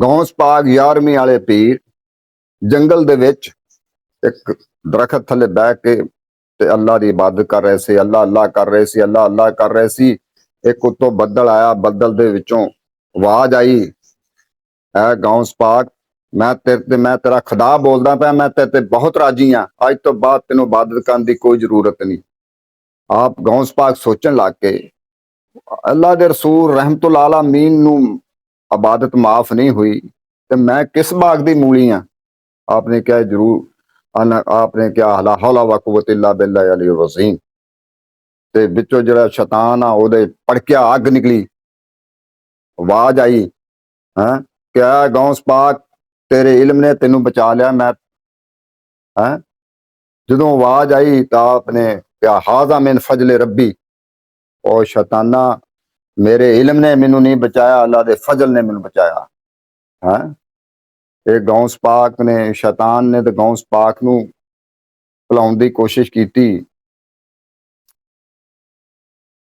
ਗੌਸ ਪਾਕ 11ਵੀਂ ਵਾਲੇ ਪੀਰ ਜੰਗਲ ਦੇ ਵਿੱਚ ਇੱਕ ਦਰਖਤ ਥੱਲੇ ਬਹਿ ਕੇ ਤੇ ਅੱਲਾ ਦੀ ਇਬਾਦਤ ਕਰ ਰਹੇ ਸੀ। ਅੱਲਾ ਅੱਲਾ ਕਰ ਰਹੇ ਸੀ, ਅੱਲਾ ਅੱਲਾ ਕਰ ਰਹੇ ਸੀ। ਇੱਕ ਉੱਤੋਂ ਬੱਦਲ ਆਇਆ, ਬੱਦਲ ਦੇ ਵਿੱਚੋਂ ਆਵਾਜ਼ ਆਈ, ਐ ਗੌਸ ਪਾਕ, ਮੈਂ ਤੇਰਾ ਖੁਦਾ ਬੋਲਦਾ ਪਿਆ, ਮੈਂ ਤੇਰੇ ਤੇ ਬਹੁਤ ਰਾਜੀ ਹਾਂ। ਅੱਜ ਤੋਂ ਬਾਅਦ ਤੈਨੂੰ ਇਬਾਦਤ ਕਰਨ ਦੀ ਕੋਈ ਜ਼ਰੂਰਤ ਨਹੀਂ। ਆਪ ਗੌਸ ਪਾਕ ਸੋਚਣ ਲੱਗ ਕੇ ਅੱਲਾ ਦੇ ਰਸੂਲ ਰਹਿਮਤੁਲ ਆਲਮੀਨ ਨੂੰ ਇਬਾਦਤ ਮਾਫ ਨਹੀਂ ਹੋਈ ਤੇ ਮੈਂ ਕਿਸ ਬਾਗ ਦੀ ਮੂਲੀ ਆ। आपने क्या जरूर आपने क्या ला हौला व कुव्वत इल्ला बिल्लाह अली वसीम ते विचों जड़ा शैतान आ ओदे पड़किया अग निकली, आवाज आई, हैं क्या गौस पाक तेरे इल्म ने तेनू बचा लिया। मैं हैं जदों आवाज आई तो आपने क्या हाजा मिन फजले रब्बी, और शैताना मेरे इल्म ने मैनू नहीं बचाया, अल्लाह दे फजल ने मैनू बचाया। हैं ਇਹ ਗੌਸ ਪਾਕ ਨੇ, ਸ਼ੈਤਾਨ ਨੇ ਤੇ ਗੌਸ ਪਾਕ ਨੂੰ ਭੁਲਾਉਣ ਦੀ ਕੋਸ਼ਿਸ਼ ਕੀਤੀ।